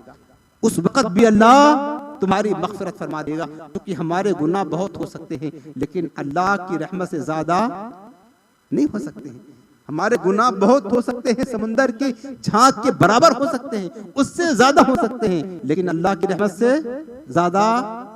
उस वक्त भी अल्लाह तुम्हारी मगफिरत फरमा देगा। क्योंकि हमारे गुनाह बहुत हो सकते हैं, लेकिन अल्लाह की रहमत से ज्यादा नहीं हो सकते हैं। हमारे गुनाह बहुत हो सकते हैं, समुंदर की झांक के बराबर हो सकते हैं, उससे ज्यादा हो सकते हैं, लेकिन अल्लाह की रहमत से ज्यादा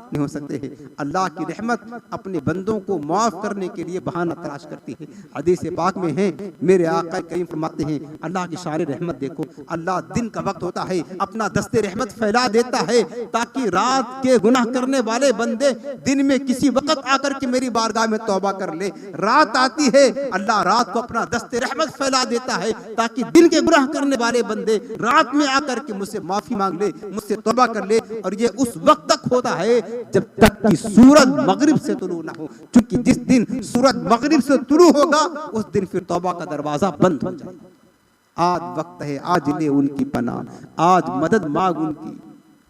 नहीं हो सकते हैं। अल्लाह की रहमत अपने बंदों को माफ करने के लिए बहाना तलाश करती है। हदीस पाक में है, मेरे आका करीम फरमाते हैं, अल्लाह की शान रहमत देखो, अल्लाह दिन का वक्त होता है अपना दस्ते रहमत फैला देता है, ताकि रात के गुनाह करने वाले बंदे दिन में किसी वक्त आकर के मेरी बारगाह में तौबा कर ले। रात आती है, अल्लाह रात को अपना दस्ते रहमत फैला देता है, ताकि दिन के गुनाह करने वाले बंदे रात में आकर के मुझसे माफी मांग ले, मुझसे तौबा कर ले। और ये उस वक्त तक होता है जब तक कि सूरज मगरिब से तुलू ना हो, क्योंकि जिस दिन सूरज मगरिब से तुलू होगा उस दिन फिर तौबा का दरवाजा बंद हो जाएगा। आज वक्त है, आज ले उनकी पनाह, आज मदद मांग उनकी,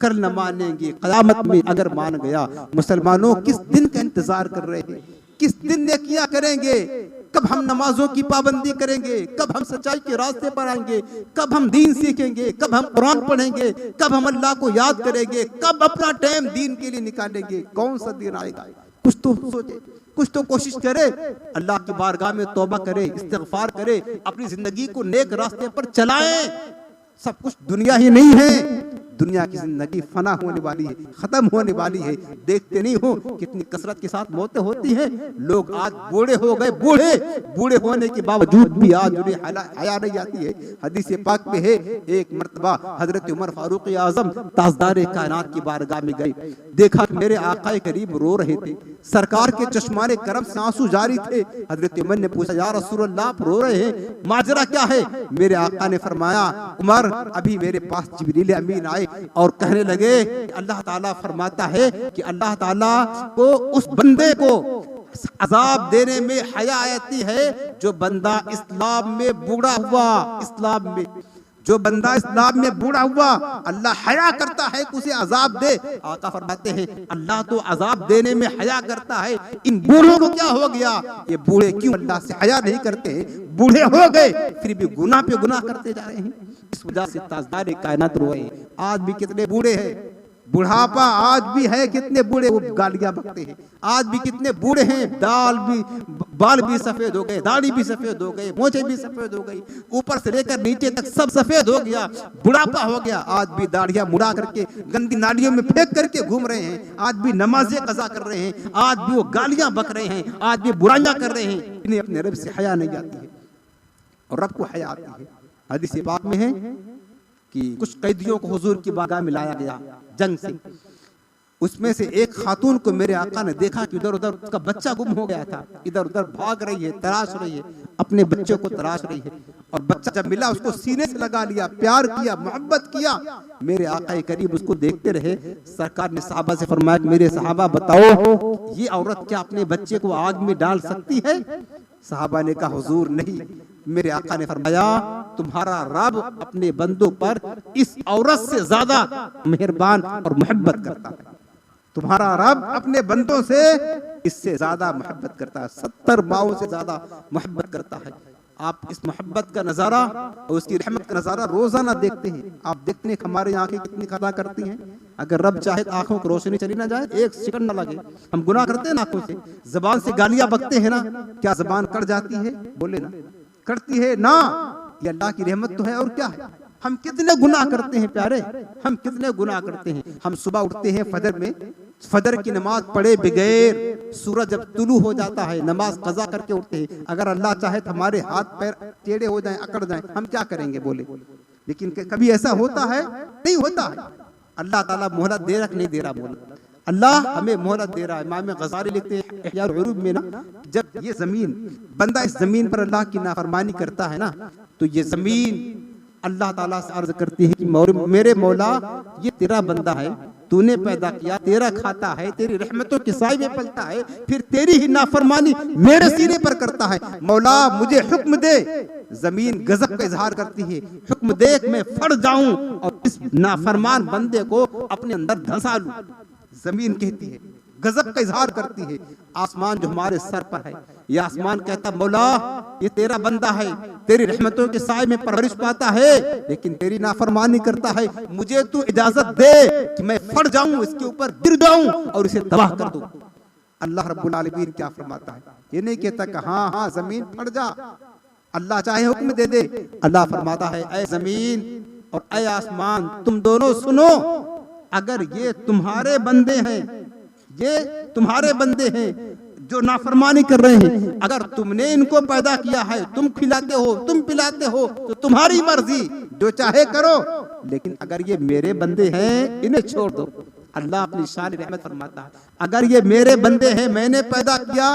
कल न मानेंगे क़यामत में अगर मान गया। मुसलमानों किस दिन का इंतजार कर रहे हैं, किस दिन नेकियां करेंगे, कब हम नमाजों की पाबंदी करेंगे, कब हम सच्चाई के रास्ते पर आएंगे, कब हम दीन सीखेंगे, कब हम कुरान पढ़ेंगे, कब हम अल्लाह को याद करेंगे, कब अपना टाइम दीन के लिए निकालेंगे। कौन सा दिन आएगा, कुछ तो सोचे, कुछ तो कोशिश करे, अल्लाह की बारगाह में तौबा करे, इस्तिग़फार करे, अपनी जिंदगी को नेक रास्ते पर चलाए। सब कुछ दुनिया ही नहीं है, दुनिया की जिंदगी फना होने वाली है, खत्म होने वाली है। देखते नहीं हो कितनी कसरत के साथ मौतें होती हैं। लोग आज बूढ़े हो गए, बूढ़े होने के बावजूद भी आज उन्हें हया नहीं आती है। हदीस पाक में है, एक मर्तबा हजरत उमर फारूक आजम ताजदार कायनात की बारगाह में गए, देखा मेरे आका करीम रो रहे थे, सरकार के चश्माने करम से आंसू जारी थे। हजरत उमर ने पूछा, या रसूलल्लाह आप रो रहे हैं, माजरा क्या है? मेरे आका ने फरमाया, उमर अभी मेरे पास जिब्रील अमीन आए और कहने लगे, अल्लाह ताला फरमाता है कि अल्लाह ताला को उस बंदे को अजाब देने में हया आती है जो बंदा इस्लाम में बूढ़ा हुआ, इस्लाम में जो बंदा इस्लाम में बूढ़ा हुआ, अल्लाह हया करता है कि उसे अजाब दे। आका फरमाते हैं, अल्लाह तो अजाब देने में हया करता है, इन बूढ़ों को क्या हो गया? ये बूढ़े क्यों अल्लाह से हया नहीं करते? बूढ़े हो गए फिर भी गुनाह पे गुनाह करते जा रहे हैं। इस वजह से ताजदार कायनात रोए। आज भी कितने बूढ़े हैं, बुढ़ापा आज भी है, कितने बूढ़े वो गालियां बकते हैं। आज भी कितने बूढ़े हैं, बाल भी सफेद हो गए, दाढ़ी भी सफेद हो गई, मोछे भी सफेद हो गई, ऊपर से लेकर नीचे तक सब सफेद हो गया, बुढ़ापा हो गया। आज भी दाढ़ियां मुड़ा करके गंदी नालियों में फेंक करके घूम रहे हैं, आज भी नमाजें कज़ा कर रहे हैं, आज भी वो गालियां बक रहे हैं, आज भी बुराइयां कर रहे हैं। इन्हें अपने रब से हया नहीं आती है और रब को हया आती है। हदीस पाक में है कि कुछ कैदियों को हुजूर की बारगाह में लाया गया जंग से। उसमें से एक खातून को मेरे आका ने देखा कि इधर उधर उसका बच्चा गुम हो गया था, इधर उधर भाग रही है, तलाश रही है, अपने बच्चे को तलाश रही है। और बच्चा जब मिला उसको सीने से लगा लिया, प्यार किया, मोहब्बत किया। मेरे आका करीब उसको देखते रहे। सरकार ने सहाबा से फरमाया, मेरे सहाबा बताओ ये औरत क्या अपने बच्चे को आग में डाल सकती है? सहाबा ने कहा हुजूर नहीं। मेरे आका ने फरमाया, तुम्हारा रब अपने बंदों पर इस औरत से ज्यादा मेहरबान और मोहब्बत करता है। तुम्हारा रब अपने बंदों से इससे ज्यादा मोहब्बत करता है, 70 माओं से ज्यादा मोहब्बत करता है। आप इस मोहब्बत का नजारा और उसकी रहमत का नजारा रोजाना देखते हैं। आप देखते हैं हमारी आंखें कितनी खता करती हैं। अगर रब चाहे तो आंखों को रोशनी चली ना जाए, एक सेकंड ना लगे। हम गुनाह करते हैं ना आंखों से, जबान से गालियां बकते हैं ना, क्या जबान कट जाती है? बोले ना, करती है ना। ये अल्लाह की रहमत तो है और क्या है। हम कितने गुनाह करते हैं प्यारे, हम कितने गुनाह करते हैं। हम सुबह उठते हैं फजर में, फजर की नमाज पढ़े बगैर सूरज जब तुलू हो जाता है नमाज कज़ा करके उठते हैं। अगर अल्लाह चाहे तो हमारे हाथ पैर टेढ़े हो जाएं, अकड़ जाएं, हम क्या करेंगे बोले। लेकिन कभी ऐसा होता है? नहीं होता है। अल्लाह ताला मोहलत दे रहा नहीं दे रहा मोहलत, अल्लाह हमें मोहलत दे रहा है। इमाम गज़ाली लिखते हैं इह्याउल उलूम में ना, जब ये जमीन बंदा इस जमीन पर अल्लाह की नाफरमानी करता है ना, तो ये जमीन अल्लाह ताला से अर्ज करती है कि मेरे मौला ये तेरा बंदा है, तूने पैदा किया, तेरा खाता है, तेरी रहमतों के साए में पलता है, फिर तेरी ही नाफरमानी मेरे सीने पर करता है। मौला मुझे हुक्म दे। जमीन गजब का इजहार करती है, हुक्म देख मैं फट जाऊं और इस नाफरमान बंदे को अपने अंदर धंसा लूं। जमीन कहती है, गजब का इजहार करती है। आसमान जो हमारे सर पर है, यह आसमान कहता मौला ये तेरा बंदा है, तेरी रहमतों के साए में परवरिश पाता है, लेकिन तेरी नाफरमानी करता है। मुझे तू इजाजत दे कि मैं फट जाऊं, इसके ऊपर गिर जाऊं और इसे तबाह कर दूं। अल्लाह रब्बुल आलमीन क्या फरमाता है? ये नहीं कहता कि हाँ हाँ जमीन फट जा, अल्लाह चाहे हुक्म दे दे। अल्लाह फरमाता है, ऐ जमीन और ऐ आसमान तुम दोनों सुनो, अगर ये तुम्हारे बंदे हैं, ये तुम्हारे बंदे हैं जो नाफरमानी कर रहे हैं, अगर तुमने इनको पैदा किया है, तुम खिलाते हो, तुम पिलाते हो, तो तुम्हारी मर्जी, जो चाहे करो। लेकिन अगर ये मेरे बंदे हैं, इन्हें छोड़ दो। अल्लाह अपनी शान रहमत फरमाता है, अगर ये मेरे बंदे हैं, मैंने पैदा किया,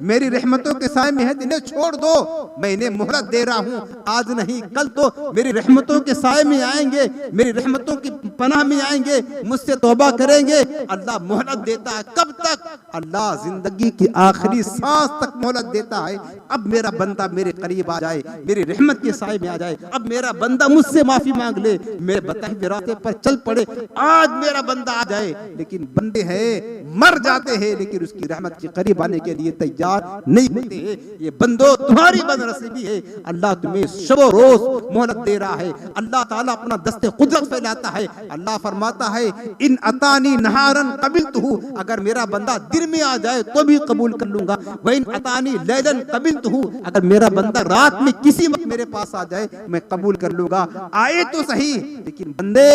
मेरी रहमतों के साए में है, इन्हें छोड़ दो। मैं इन्हें मोहलत दे रहा हूँ, आज नहीं कल तो मेरी रहमतों के साए में आएंगे, मेरी रहमतों की पनाह में आएंगे, मुझसे तौबा करेंगे। अल्लाह मोहलत देता है, कब तक? अल्लाह जिंदगी की आखिरी सांस तक मोहलत देता है। अब मेरा बंदा मेरे करीब आ जाए, मेरी रहमत के साए में आ जाए, अब मेरा बंदा मुझसे माफी मांग ले, मेरे बताए हुए रास्ते पर चल पड़े, आज मेरा बंदा आ जाए। लेकिन बंदे हैं मर जाते हैं, लेकिन उसकी रहमत के करीब आने के लिए तैयार नहीं होते। ये बंदो तुम्हारी बदनसीबी है, अल्लाह तुम्हें शबो रोज मोहलत दे रहा है। अल्लाह ताला अपना दस्ते कुदरत फैलाता है। अल्लाह फरमाता है, इन अतानी नहारन कबिलतहु, अगर मेरा बंदा दिन में आ जाए तो भी कबूल कर लूंगा। व इन अतानी लैलन कबिलतहु, अगर मेरा बंदा रात में किसी वक्त मेरे पास आ जाए मैं कबूल कर लूंगा। आए तो सही, लेकिन बंदे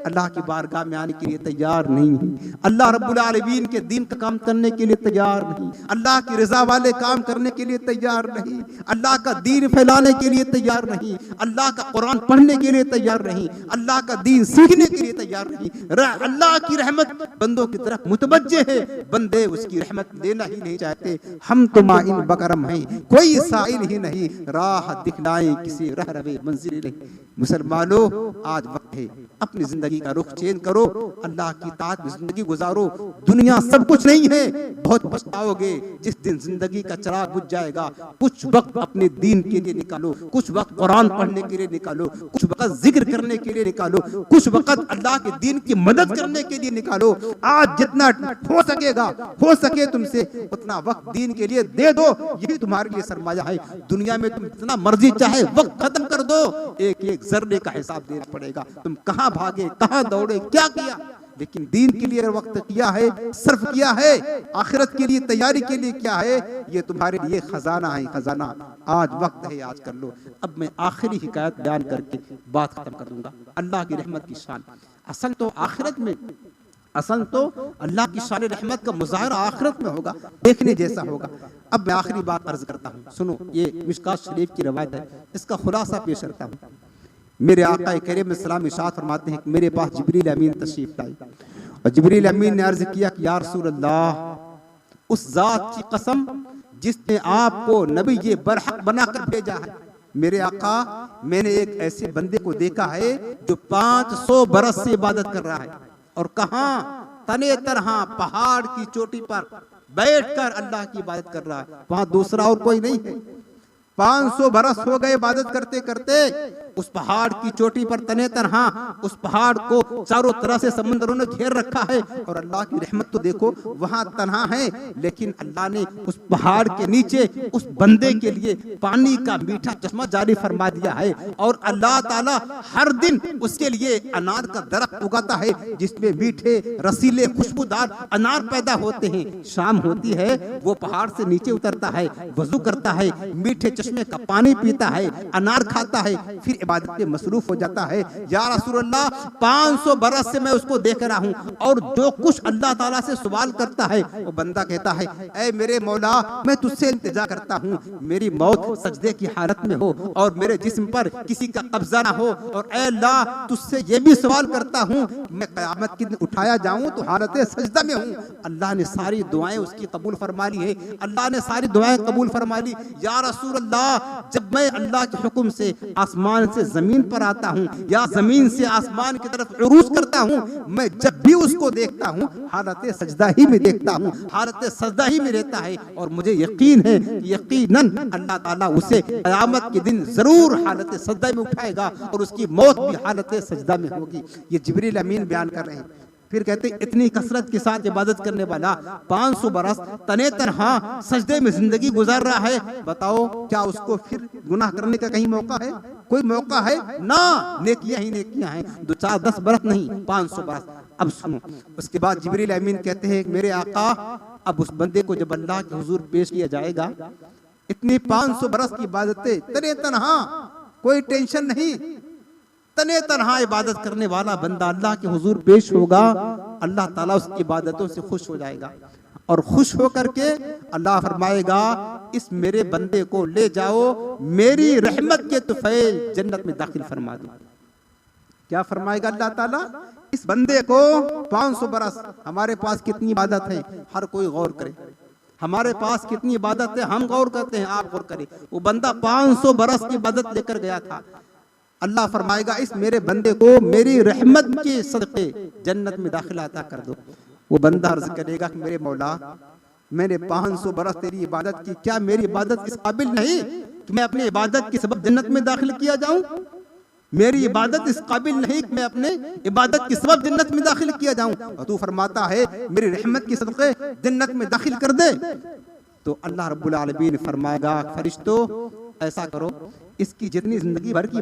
अल्लाह की बारगाह में आने के लिए तैयार नहीं है। अल्लाह रब्बुल आलमीन के दीन का काम करने के लिए तैयार नहीं, अल्लाह की रजा वाले काम करने के लिए तैयार नहीं, अल्लाह का दीन फैलाने के लिए तैयार नहीं, अल्लाह का कुरान पढ़ने के लिए तैयार नहीं, अल्लाह का दीन सीखने के लिए तैयार नहीं। अल्लाह की रहमत बंदों की तरफ मुतवज्जे है, बंदे उसकी रहमत लेना ही नहीं चाहते। हम तो माइन बकरम हैं, कोई साइल ही नहीं, राह दिखलाएं किसी रह रवे मंजिल नहीं। मुसलमानों आज वक्त है, अपनी जिंदगी का रुख चेंज करो, अल्लाह की ताअत में जिंदगी गुजारो। दुनिया सब कुछ नहीं है, बहुत पछताओगे जिस दिन जिंदगी का चिराग बुझ जाएगा। कुछ वक्त अपने दीन के लिए निकालो, कुछ वक्त कुरान पढ़ने के लिए निकालो, कुछ वक्त जिक्र करने के लिए निकालो, कुछ वक्त अल्लाह के दीन की मदद करने के लिए निकालो। आज जितना हो सकेगा, हो सके तुमसे उतना वक्त दीन के लिए दे दो, यही तुम्हारे लिए सरमाया है। दुनिया में तुम जितना मर्जी चाहे वक्त खत्म कर दो, एक एक जर्रे का हिसाब देना पड़ेगा। तुम कहाँ भागे, कहाँ दौड़े, क्या किया, लेकिन दीन के लिए अगर वक्त किया है, सर्फ किया है, आखिरत के लिए तैयारी के लिए क्या है, ये तुम्हारे लिए खजाना है, खजाना। आज वक्त है, आज कर लो। अब मैं आखिरी हिकायत बयान करके बात खत्म कर दूंगा। अल्लाह की रहमत की शान, असल तो आखिरत में, असल तो अल्लाह की शान रहमत का मुजाहरा आखिरत में होगा, देखने जैसा होगा। अब मैं आखिरी बात अर्ज करता हूँ, सुनो। ये मिशकात शरीफ की रवायत है, इसका खुलासा पेश करता हूँ। मेरे आका करीम सलाम इरशाद फरमाते हैं कि मेरे पास जिब्रील अमीन तशरीफ लाए और जिब्रील अमीन ने अर्ज किया कि या रसूल अल्लाह, उस जात की कसम जिसने आपको नबी ये बरहक बनाकर भेजा है, मेरे आका मैंने एक ऐसे बंदे को देखा है जो 500 बरस से इबादत कर रहा है, और कहां, तने तरह पहाड़ की चोटी पर बैठकर अल्लाह की इबादत कर रहा है, वहां दूसरा और कोई नहीं है। 500 बरस हो गए इबादत करते करते, उस पहाड़ की चोटी पर तने तनहा, उस पहाड़ को चारों तरह से समंदरों ने घेर रखा है, और अल्लाह की रहमत तो देखो वहां तनहा है, लेकिन अल्लाह ने उस पहाड़ के नीचे उस बंदे के लिए पानी का मीठा चश्मा जारी फरमा दिया है, और अल्लाह ताला हर दिन उसके लिए अनार का दरख्त उगाता है जिसमें मीठे रसीले खुशबूदार अनार पैदा होते हैं। शाम होती है, वो पहाड़ से नीचे उतरता है, वजू करता है, मीठे चश्मे का पानी पीता है, अनार खाता है, फिर इबादत में मसरूफ हो जाता है। या रसूल अल्लाह, 500 बरस से मैं उसको देख रहा हूँ, और जो कुछ अल्लाह ताला से सवाल करता है वो बंदा कहता है, ऐ मेरे मौला, मैं तुझसे इंतजा करता हूँ मेरी मौत सजदे की हालत में हो और मेरे जिस्म पर किसी का कब्जा ना हो, और ऐ अल्लाह तुझसे ये भी सवाल करता हूँ मैं क़यामत के दिन उठाया जाऊँ तो हालत सजदा में हूँ। अल्लाह ने सारी दुआएं उसकी कबूल फरमा ली है, अल्लाह ने सारी दुआएं कबूल फरमा ली। या रसूल अल्लाह, जब मैं अल्लाह के हुक्म से आसमान से जमीन पर आता हूँ या जमीन से आसमान की तरफ उरूज करता हूँ, मैं जब भी उसको देखता हूँ हालत सजदा ही में देखता हूँ, हालत सजदा ही में रहता है, और मुझे यकीन है यकीनन अल्लाह ताला उसे क़यामत के दिन जरूर हालत सजदा में उठाएगा और उसकी मौत भी हालत सजदा में होगी। ये जिब्रील अमीन बयान कर रहे हैं। फिर कहते इतनी कसरत के साथ इबादत करने वाला 500 बरस तने तनहा सजदे में जिंदगी गुजार रहा है, बताओ क्या उसको फिर गुनाह करने का कहीं मौका है? कोई मौका है ना, नेकियां ही नेकियां हैं, 2 4 10 बरस नहीं, 500 बरस। अब सुनो, उसके बाद जिब्रील अमीन कहते हैं मेरे आका, अब उस बंदे को जब अल्लाह के हुजूर पेश किया जाएगा, इतनी 500 बरस की इबादतें तने तनहा, कोई टेंशन नहीं, तने तनहा इबादत करने वाला बंदा अल्लाह के हुजूर पेश होगा, अल्लाह ताला उसकी इबादतों से खुश हो जाएगा, और खुश होकर के अल्लाह फरमाएगा इस मेरे बंदे को ले जाओ, मेरी रहमत के तुफैल जन्नत में दाखिल फरमा दो। क्या फरमाएगा अल्लाह ताला? इस बंदे को 500 बरस, हमारे पास कितनी इबादत है हर कोई गौर करे, हमारे पास कितनी इबादत है हम गौर करते हैं, आप गौर करें। वो बंदा 500 बरस की इबादत लेकर गया था, अल्लाह फरमाएगा इस मेरे बंदे को मेरी रहमत के सदक़े जन्नत में दाखिला अता कर दो। वो बंदा अर्ज करेगा कि मेरे मौला, मैंने 500 बरस तेरी इबादत की, क्या मेरी इबादत इस काबिल नहीं कि मैं अपनी इबादत के सबब जन्नत में दाखिल किया जाऊं? मेरी इबादत इस काबिल नहीं कि मैं अपने इबादत के सबब जन्नत में दाखिल किया जाऊं, और तू फरमाता है मेरी रहमत के सदक़े जन्नत में दाखिल कर दे। तो अल्लाह रब्बुल आलमीन फरमाएगा फरिश्तों ऐसा करो, इसकी जितनी जिंदगी भर की